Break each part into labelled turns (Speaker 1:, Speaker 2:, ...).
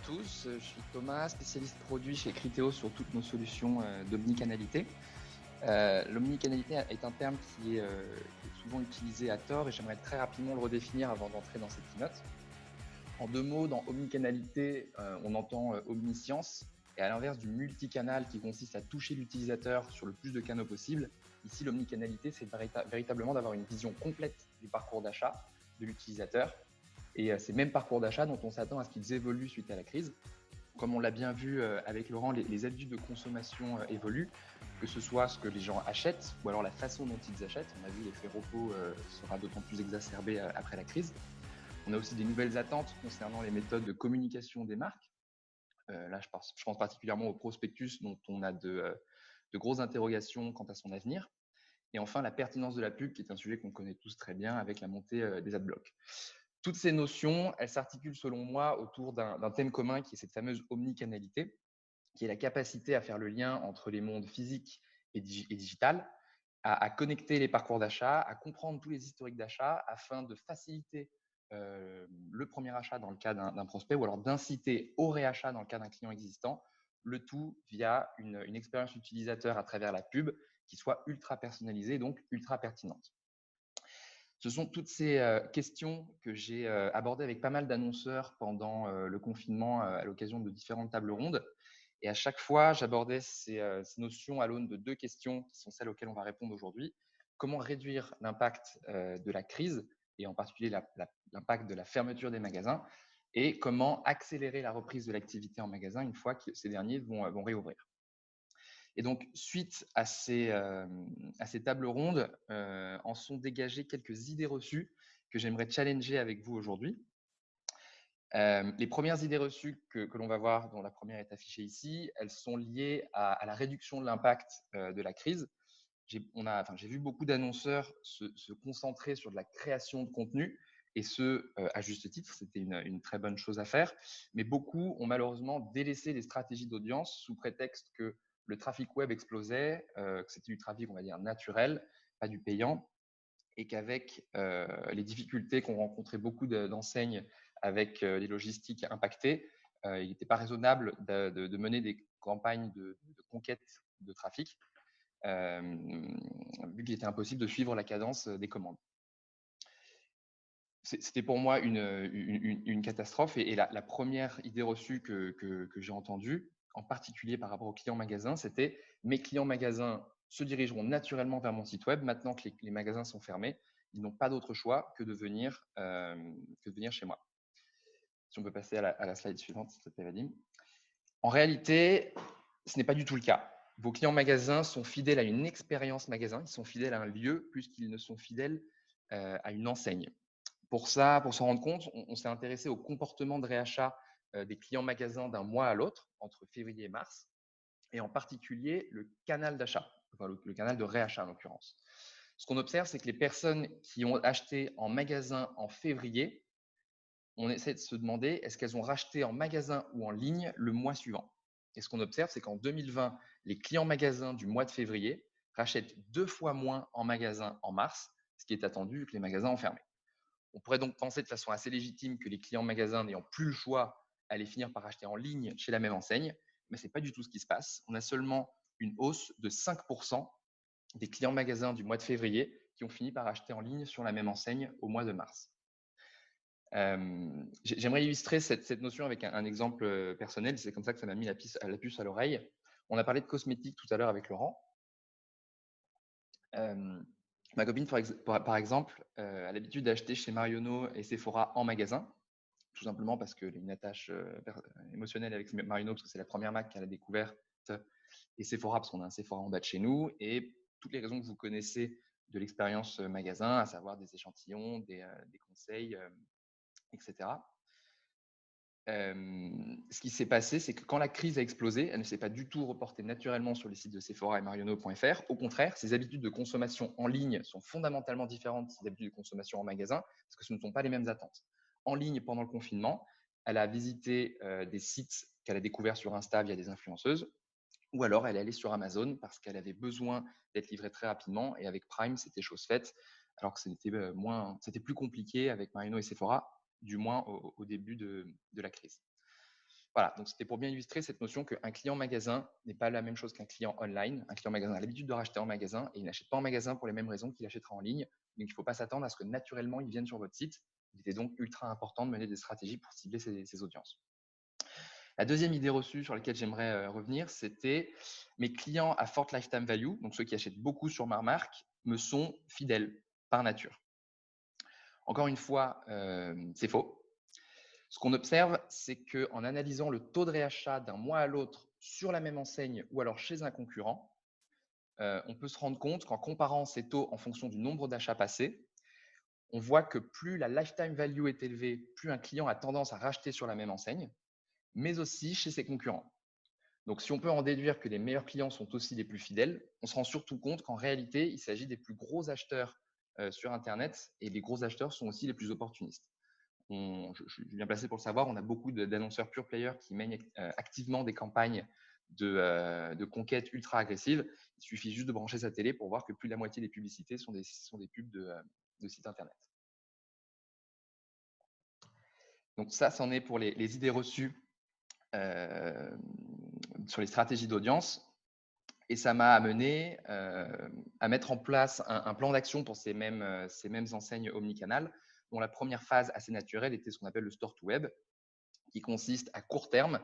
Speaker 1: tous, je suis Thomas, spécialiste produit chez Criteo sur toutes nos solutions d'omnicanalité. L'omnicanalité est un terme qui est souvent utilisé à tort et j'aimerais très rapidement le redéfinir avant d'entrer dans cette keynote. En deux mots, dans omnicanalité, on entend omniscience et à l'inverse du multicanal qui consiste à toucher l'utilisateur sur le plus de canaux possible, ici l'omnicanalité c'est véritablement d'avoir une vision complète du parcours d'achat de l'utilisateur et ces mêmes parcours d'achat dont on s'attend à ce qu'ils évoluent suite à la crise. Comme on l'a bien vu avec Laurent, les habitudes de consommation évoluent, que ce soit ce que les gens achètent ou alors la façon dont ils achètent. On a vu l'effet repos sera d'autant plus exacerbé après la crise. On a aussi des nouvelles attentes concernant les méthodes de communication des marques. Là, je pense particulièrement au prospectus dont on a de grosses interrogations quant à son avenir. Et enfin, la pertinence de la pub, qui est un sujet qu'on connaît tous très bien avec la montée des adblocks. Toutes ces notions, elles s'articulent selon moi autour d'un thème commun qui est cette fameuse omnicanalité, qui est la capacité à faire le lien entre les mondes physiques et digital, à connecter les parcours d'achat, à comprendre tous les historiques d'achat afin de faciliter le premier achat dans le cas d'un prospect ou alors d'inciter au réachat dans le cas d'un client existant, le tout via une expérience utilisateur à travers la pub qui soit ultra personnalisée, donc ultra pertinente. Ce sont toutes ces questions que j'ai abordées avec pas mal d'annonceurs pendant le confinement à l'occasion de différentes tables rondes. Et à chaque fois, j'abordais ces notions à l'aune de deux questions qui sont celles auxquelles on va répondre aujourd'hui. Comment réduire l'impact de la crise et en particulier l'impact de la fermeture des magasins et comment accélérer la reprise de l'activité en magasin une fois que ces derniers vont réouvrir. Et donc, suite à ces tables rondes, en sont dégagées quelques idées reçues que j'aimerais challenger avec vous aujourd'hui. Les premières idées reçues que l'on va voir, dont la première est affichée ici, elles sont liées à la réduction de l'impact de la crise. J'ai vu beaucoup d'annonceurs se concentrer sur de la création de contenu, et ce, à juste titre, c'était une très bonne chose à faire. Mais beaucoup ont malheureusement délaissé les stratégies d'audience sous prétexte que le trafic web explosait, que c'était du trafic, on va dire, naturel, pas du payant, et qu'avec les difficultés qu'ont rencontrées beaucoup d'enseignes avec les logistiques impactées, il n'était pas raisonnable de mener des campagnes de conquête de trafic, vu qu'il était impossible de suivre la cadence des commandes. C'était pour moi une catastrophe et la première idée reçue que j'ai entendue, en particulier par rapport aux clients magasins, c'était « mes clients magasins se dirigeront naturellement vers mon site web maintenant que les magasins sont fermés. Ils n'ont pas d'autre choix que de venir chez moi ». Si on peut passer à la slide suivante, s'il te plaît, Vadim. En réalité, ce n'est pas du tout le cas. Vos clients magasins sont fidèles à une expérience magasin, ils sont fidèles à un lieu plus qu'ils ne sont fidèles à une enseigne. Pour s'en rendre compte, on s'est intéressé au comportement de réachat des clients magasins d'un mois à l'autre, entre février et mars, et en particulier le canal d'achat, enfin le canal de réachat en l'occurrence. Ce qu'on observe, c'est que les personnes qui ont acheté en magasin en février, on essaie de se demander est-ce qu'elles ont racheté en magasin ou en ligne le mois suivant. Et ce qu'on observe, c'est qu'en 2020, les clients magasins du mois de février rachètent 2 fois moins en magasin en mars, ce qui est attendu vu que les magasins ont fermé. On pourrait donc penser de façon assez légitime que les clients magasins n'ayant plus le choix allaient finir par acheter en ligne chez la même enseigne, mais ce n'est pas du tout ce qui se passe. On a seulement une hausse de 5% des clients magasins du mois de février qui ont fini par acheter en ligne sur la même enseigne au mois de mars. J'aimerais illustrer cette notion avec un exemple personnel. C'est comme ça que ça m'a mis la puce à l'oreille. On a parlé de cosmétiques tout à l'heure avec Laurent. Ma copine, par exemple, a l'habitude d'acheter chez Marionnaud et Sephora en magasin, tout simplement parce qu'elle a une attache émotionnelle avec Marionnaud, parce que c'est la première marque qu'elle a découverte, et Sephora, parce qu'on a un Sephora en bas de chez nous, et toutes les raisons que vous connaissez de l'expérience magasin, à savoir des échantillons, des conseils, etc. Ce qui s'est passé, c'est que quand la crise a explosé, elle ne s'est pas du tout reportée naturellement sur les sites de Sephora et Marionnaud.fr. Au contraire, ses habitudes de consommation en ligne sont fondamentalement différentes de ses habitudes de consommation en magasin, parce que ce ne sont pas les mêmes attentes. En ligne, pendant le confinement, elle a visité des sites qu'elle a découverts sur Insta via des influenceuses, ou alors elle est allée sur Amazon parce qu'elle avait besoin d'être livrée très rapidement, et avec Prime, c'était chose faite, alors que c'était plus compliqué avec Marionnaud et Sephora, du moins au début de la crise. Voilà, donc c'était pour bien illustrer cette notion qu'un client magasin n'est pas la même chose qu'un client online. Un client magasin a l'habitude de racheter en magasin et il n'achète pas en magasin pour les mêmes raisons qu'il achètera en ligne. Donc, il ne faut pas s'attendre à ce que naturellement, ils viennent sur votre site. Il était donc ultra important de mener des stratégies pour cibler ces audiences. La deuxième idée reçue sur laquelle j'aimerais revenir, c'était mes clients à forte lifetime value, donc ceux qui achètent beaucoup sur ma marque, me sont fidèles par nature. Encore une fois, c'est faux. Ce qu'on observe, c'est qu'en analysant le taux de réachat d'un mois à l'autre sur la même enseigne ou alors chez un concurrent, on peut se rendre compte qu'en comparant ces taux en fonction du nombre d'achats passés, on voit que plus la lifetime value est élevée, plus un client a tendance à racheter sur la même enseigne, mais aussi chez ses concurrents. Donc, si on peut en déduire que les meilleurs clients sont aussi les plus fidèles, on se rend surtout compte qu'en réalité, il s'agit des plus gros acheteurs sur Internet et les gros acheteurs sont aussi les plus opportunistes. Je suis bien placé pour le savoir, on a beaucoup d'annonceurs pure players qui mènent activement des campagnes de conquête ultra agressives. Il suffit juste de brancher sa télé pour voir que plus de la moitié des publicités sont des pubs de sites Internet. Donc ça, c'en est pour les idées reçues sur les stratégies d'audience. Et ça m'a amené à mettre en place un plan d'action pour ces mêmes enseignes omnicanal, dont la première phase assez naturelle était ce qu'on appelle le store to web, qui consiste à court terme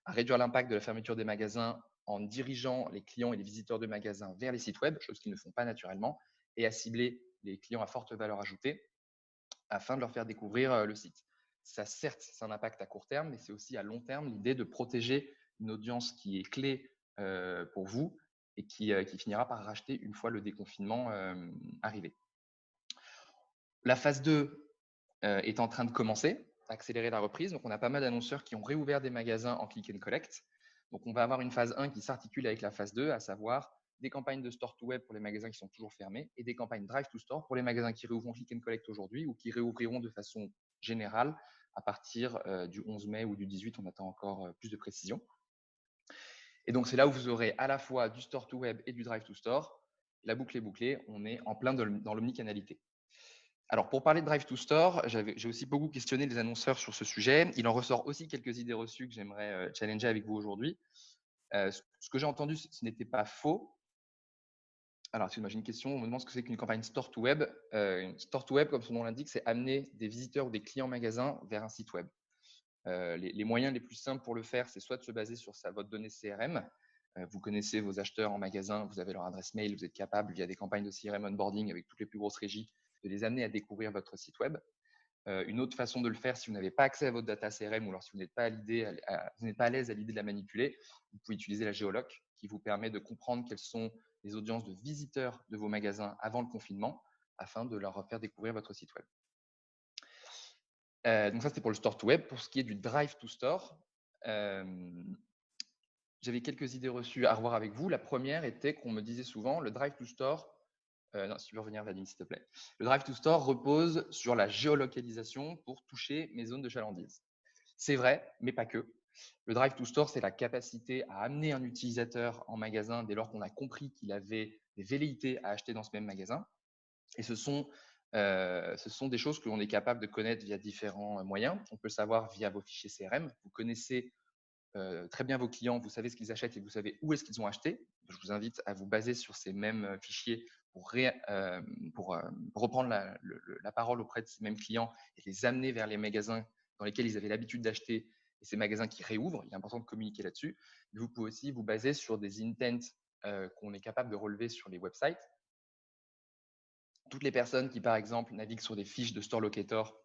Speaker 1: à réduire l'impact de la fermeture des magasins en dirigeant les clients et les visiteurs de magasins vers les sites web, chose qu'ils ne font pas naturellement, et à cibler les clients à forte valeur ajoutée afin de leur faire découvrir le site. Ça, certes, c'est un impact à court terme, mais c'est aussi à long terme l'idée de protéger une audience qui est clé pour vous et qui finira par racheter une fois le déconfinement arrivé. La phase 2 est en train de commencer, accélérer la reprise. Donc, on a pas mal d'annonceurs qui ont réouvert des magasins en click and collect. Donc, on va avoir une phase 1 qui s'articule avec la phase 2, à savoir des campagnes de store to web pour les magasins qui sont toujours fermés et des campagnes drive to store pour les magasins qui réouvrent click and collect aujourd'hui ou qui réouvriront de façon générale à partir du 11 mai ou du 18. On attend encore plus de précision. Et donc, c'est là où vous aurez à la fois du store to web et du drive to store. La boucle est bouclée. On est en plein dans l'omnicanalité. Alors, pour parler de Drive to Store, j'ai aussi beaucoup questionné les annonceurs sur ce sujet. Il en ressort aussi quelques idées reçues que j'aimerais challenger avec vous aujourd'hui. Ce que j'ai entendu, ce n'était pas faux. Alors, excusez-moi, j'ai une question. On me demande ce que c'est qu'une campagne Store to Web. Une Store to Web, comme son nom l'indique, c'est amener des visiteurs ou des clients magasins vers un site web. Les moyens les plus simples pour le faire, c'est soit de se baser sur votre donnée CRM. Vous connaissez vos acheteurs en magasin, vous avez leur adresse mail, vous êtes capable, via des campagnes de CRM onboarding avec toutes les plus grosses régies, de les amener à découvrir votre site web. Une autre façon de le faire, si vous n'avez pas accès à votre data CRM ou alors si vous n'êtes pas à l'aise à l'idée de la manipuler, vous pouvez utiliser la géoloc qui vous permet de comprendre quelles sont les audiences de visiteurs de vos magasins avant le confinement afin de leur faire découvrir votre site web. Donc ça, c'était pour le store to web. Pour ce qui est du drive to store, j'avais quelques idées reçues à revoir avec vous. La première était qu'on me disait souvent, le drive to store, non, si tu veux revenir, Vadim, s'il te plaît. Le drive to store repose sur la géolocalisation pour toucher mes zones de chalandise. C'est vrai, mais pas que. Le drive to store, c'est la capacité à amener un utilisateur en magasin dès lors qu'on a compris qu'il avait des velléités à acheter dans ce même magasin. Et ce sont des choses que l'on est capable de connaître via différents moyens. On peut le savoir via vos fichiers CRM. Vous connaissez très bien vos clients, vous savez ce qu'ils achètent et vous savez où est-ce qu'ils ont acheté. Je vous invite à vous baser sur ces mêmes fichiers pour reprendre la parole auprès de ces mêmes clients et les amener vers les magasins dans lesquels ils avaient l'habitude d'acheter et ces magasins qui réouvrent. Il est important de communiquer là-dessus. Vous pouvez aussi vous baser sur des intents qu'on est capable de relever sur les websites. Toutes les personnes qui, par exemple, naviguent sur des fiches de Store Locator,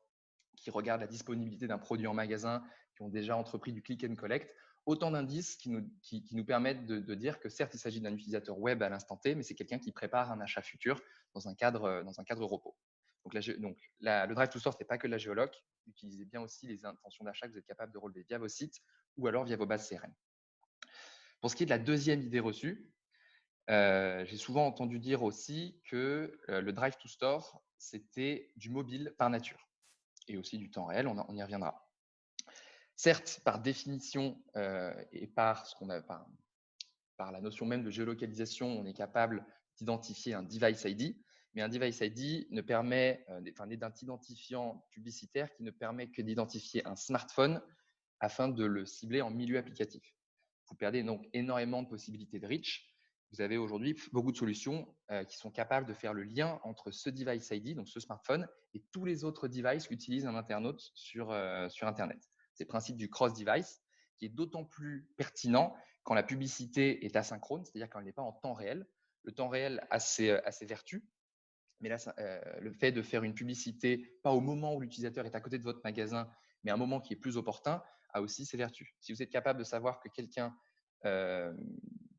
Speaker 1: qui regardent la disponibilité d'un produit en magasin, qui ont déjà entrepris du click and collect, autant d'indices qui nous permettent de dire que certes, il s'agit d'un utilisateur web à l'instant T, mais c'est quelqu'un qui prépare un achat futur dans un cadre repos. Donc, le Drive to Store, ce n'est pas que de la géoloc. Utilisez bien aussi les intentions d'achat que vous êtes capable de relever via vos sites ou alors via vos bases CRM. Pour ce qui est de la deuxième idée reçue, j'ai souvent entendu dire aussi que le Drive to Store, c'était du mobile par nature et aussi du temps réel, on y reviendra. Certes, par définition et par la notion même de géolocalisation, on est capable d'identifier un device ID, mais un device ID n'est d'un identifiant publicitaire qui ne permet que d'identifier un smartphone afin de le cibler en milieu applicatif. Vous perdez donc énormément de possibilités de reach. Vous avez aujourd'hui beaucoup de solutions qui sont capables de faire le lien entre ce device ID, donc ce smartphone, et tous les autres devices qu'utilise un internaute sur Internet. C'est le principe du cross-device qui est d'autant plus pertinent quand la publicité est asynchrone, c'est-à-dire quand elle n'est pas en temps réel. Le temps réel a ses vertus, mais là, le fait de faire une publicité, pas au moment où l'utilisateur est à côté de votre magasin, mais à un moment qui est plus opportun, a aussi ses vertus. Si vous êtes capable de savoir que quelqu'un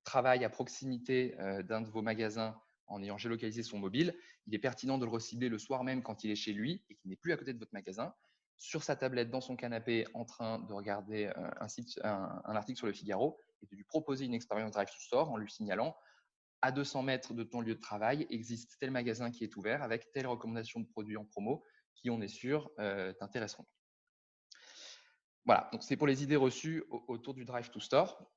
Speaker 1: travaille à proximité d'un de vos magasins en ayant géolocalisé son mobile, il est pertinent de le recibler le soir même quand il est chez lui et qu'il n'est plus à côté de votre magasin, sur sa tablette, dans son canapé, en train de regarder un article sur le Figaro et de lui proposer une expérience Drive to Store en lui signalant à 200 mètres de ton lieu de travail existe tel magasin qui est ouvert avec telle recommandation de produits en promo qui, on est sûr, t'intéresseront. Voilà, donc c'est pour les idées reçues autour du Drive to Store.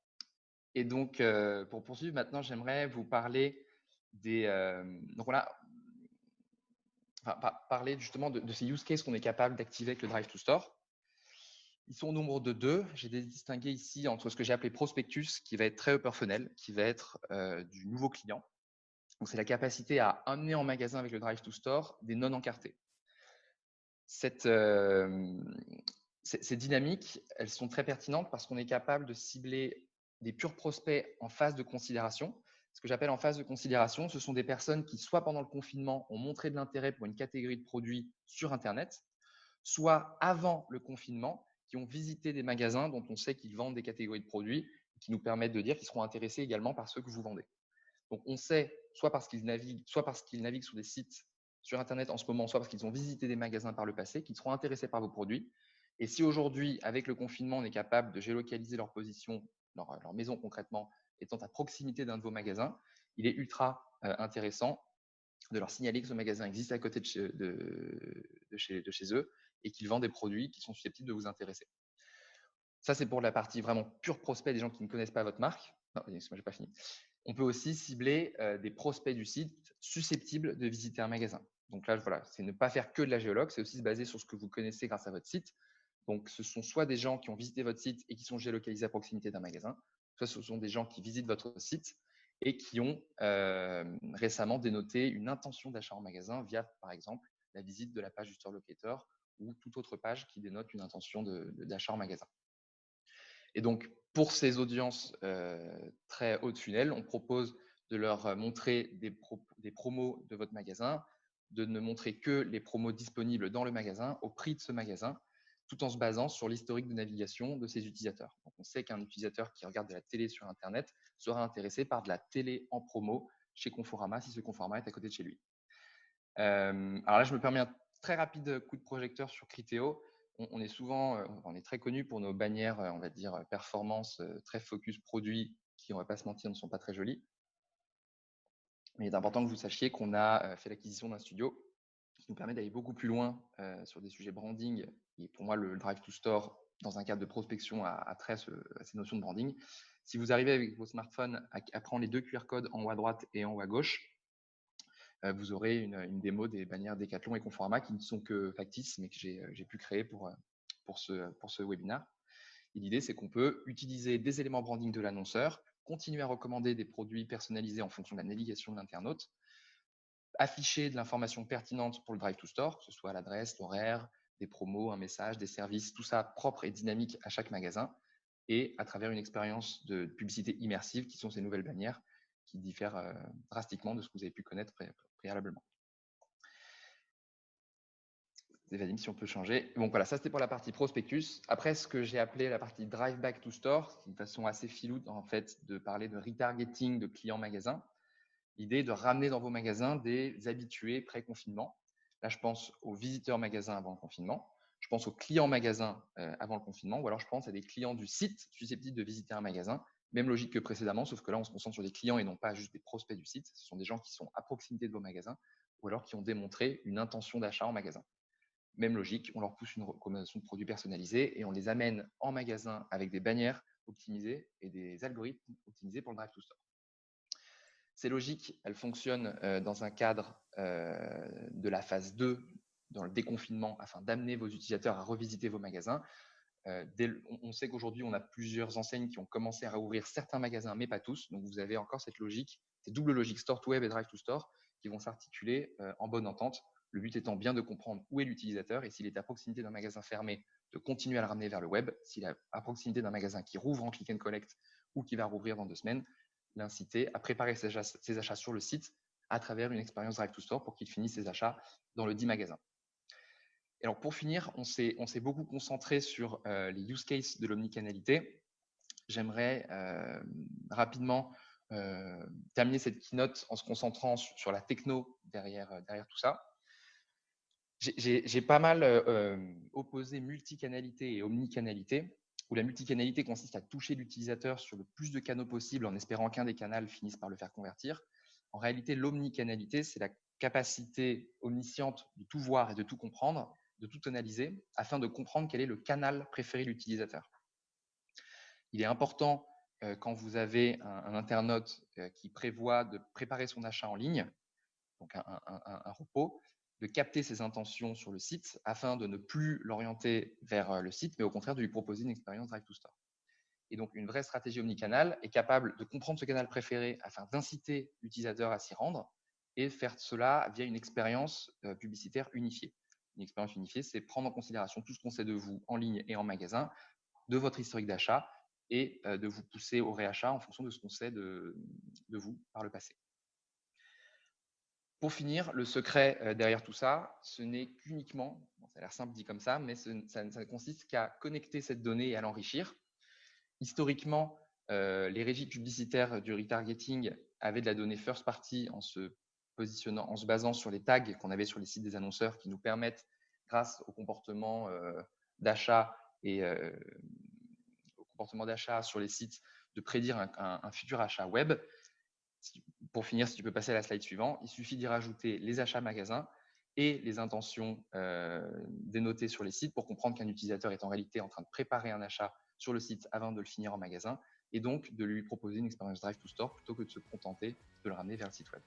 Speaker 1: Et donc, pour poursuivre, maintenant, j'aimerais vous parler donc voilà, parler justement de ces use cases qu'on est capable d'activer avec le Drive to Store. Ils sont au nombre de 2. J'ai distingué ici entre ce que j'ai appelé prospectus, qui va être très upper funnel, qui va être du nouveau client. Donc, c'est la capacité à amener en magasin avec le Drive to Store des non encartés. Ces dynamiques, elles sont très pertinentes parce qu'on est capable de cibler des purs prospects en phase de considération. Ce que j'appelle en phase de considération, ce sont des personnes qui, soit pendant le confinement, ont montré de l'intérêt pour une catégorie de produits sur Internet, soit avant le confinement, qui ont visité des magasins dont on sait qu'ils vendent des catégories de produits, qui nous permettent de dire qu'ils seront intéressés également par ceux que vous vendez. Donc, on sait, soit parce qu'ils naviguent sur des sites sur Internet en ce moment, soit parce qu'ils ont visité des magasins par le passé, qu'ils seront intéressés par vos produits. Et si aujourd'hui, avec le confinement, on est capable de géolocaliser leur position, leur maison concrètement, étant à proximité d'un de vos magasins, il est ultra intéressant de leur signaler que ce magasin existe à côté de chez eux et qu'ils vendent des produits qui sont susceptibles de vous intéresser. Ça, c'est pour la partie vraiment pure prospect, des gens qui ne connaissent pas votre marque. Non, excuse-moi, j'ai pas fini. On peut aussi cibler des prospects du site susceptibles de visiter un magasin. Donc là, voilà, c'est ne pas faire que de la géologue, c'est aussi se baser sur ce que vous connaissez grâce à votre site. Donc, ce sont soit des gens qui ont visité votre site et qui sont géolocalisés à proximité d'un magasin, soit ce sont des gens qui visitent votre site et qui ont récemment dénoté une intention d'achat en magasin via, par exemple, la visite de la page du Store Locator ou toute autre page qui dénote une intention d'achat en magasin. Et donc, pour ces audiences très haut de funnel, on propose de leur montrer des promos de votre magasin, de ne montrer que les promos disponibles dans le magasin, au prix de ce magasin, tout en se basant sur l'historique de navigation de ses utilisateurs. Donc, on sait qu'un utilisateur qui regarde de la télé sur Internet sera intéressé par de la télé en promo chez Conforama si ce Conforama est à côté de chez lui. Alors là, je me permets un très rapide coup de projecteur sur Criteo. On est très connu pour nos bannières, on va dire, performance, très focus produit, qui, on ne va pas se mentir, ne sont pas très jolies. Mais il est important que vous sachiez qu'on a fait l'acquisition d'un studio qui nous permet d'aller beaucoup plus loin sur des sujets branding. Et pour moi, le Drive to Store, dans un cadre de prospection, a trait à ces notions de branding. Si vous arrivez avec vos smartphones à prendre les 2 QR codes en haut à droite et en haut à gauche, vous aurez une démo des bannières Decathlon et Conforama qui ne sont que factices, mais que j'ai pu créer pour ce webinaire. Et l'idée, c'est qu'on peut utiliser des éléments branding de l'annonceur, continuer à recommander des produits personnalisés en fonction de la navigation de l'internaute, afficher de l'information pertinente pour le Drive to Store, que ce soit l'adresse, l'horaire, des promos, un message, des services, tout ça propre et dynamique à chaque magasin, et à travers une expérience de publicité immersive qui sont ces nouvelles bannières qui diffèrent drastiquement de ce que vous avez pu connaître préalablement. Vadim, si on peut changer. Donc voilà, ça c'était pour la partie prospectus. Après, ce que j'ai appelé la partie drive back to store, c'est une façon assez filoute en fait de parler de retargeting de clients magasins. L'idée est de ramener dans vos magasins des habitués pré-confinement. Là, je pense aux visiteurs magasins avant le confinement. Je pense aux clients magasins avant le confinement, ou alors je pense à des clients du site susceptibles de visiter un magasin. Même logique que précédemment, sauf que là, on se concentre sur des clients et non pas juste des prospects du site. Ce sont des gens qui sont à proximité de vos magasins ou alors qui ont démontré une intention d'achat en magasin. Même logique, on leur pousse une recommandation de produits personnalisés et on les amène en magasin avec des bannières optimisées et des algorithmes optimisés pour le Drive to Store. Ces logiques, elles fonctionnent dans un cadre de la phase 2, dans le déconfinement, afin d'amener vos utilisateurs à revisiter vos magasins. On sait qu'aujourd'hui, on a plusieurs enseignes qui ont commencé à rouvrir certains magasins, mais pas tous. Donc, vous avez encore cette logique, cette double logique store to web et drive to store qui vont s'articuler en bonne entente. Le but étant bien de comprendre où est l'utilisateur et s'il est à proximité d'un magasin fermé, de continuer à le ramener vers le web. S'il est à proximité d'un magasin qui rouvre en click and collect ou qui va rouvrir dans 2 semaines, l'inciter à préparer ses achats sur le site à travers une expérience drive to store pour qu'il finisse ses achats dans le dit magasin. Et alors pour finir, on s'est beaucoup concentré sur les use cases de l'omnicanalité. J'aimerais rapidement terminer cette keynote en se concentrant sur la techno derrière tout ça. J'ai pas mal opposé multicanalité et omnicanalité, où la multicanalité consiste à toucher l'utilisateur sur le plus de canaux possible en espérant qu'un des canaux finisse par le faire convertir. En réalité, l'omnicanalité, c'est la capacité omnisciente de tout voir et de tout comprendre, de tout analyser, afin de comprendre quel est le canal préféré de l'utilisateur. Il est important, quand vous avez un internaute qui prévoit de préparer son achat en ligne, donc un repos, de capter ses intentions sur le site afin de ne plus l'orienter vers le site, mais au contraire de lui proposer une expérience drive to store. Et donc, une vraie stratégie omnicanal est capable de comprendre ce canal préféré afin d'inciter l'utilisateur à s'y rendre et faire cela via une expérience publicitaire unifiée. Une expérience unifiée, c'est prendre en considération tout ce qu'on sait de vous en ligne et en magasin, de votre historique d'achat et de vous pousser au réachat en fonction de ce qu'on sait de vous par le passé. Pour finir, le secret derrière tout ça, ce n'est qu'uniquement, ça a l'air simple dit comme ça, mais ça ne consiste qu'à connecter cette donnée et à l'enrichir. Historiquement, les régies publicitaires du retargeting avaient de la donnée first party en se positionnant, en se basant sur les tags qu'on avait sur les sites des annonceurs qui nous permettent, grâce au comportement d'achat et au comportement d'achat sur les sites, de prédire un futur achat web. Pour finir, si tu peux passer à la slide suivante, il suffit d'y rajouter les achats magasins et les intentions dénotées sur les sites pour comprendre qu'un utilisateur est en réalité en train de préparer un achat sur le site avant de le finir en magasin et donc de lui proposer une expérience drive to store plutôt que de se contenter de le ramener vers le site web.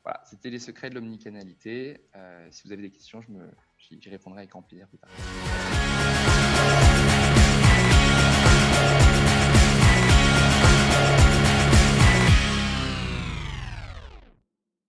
Speaker 1: Voilà, c'était les secrets de l'omnicanalité. Si vous avez des questions, j'y répondrai avec grand plaisir plus tard.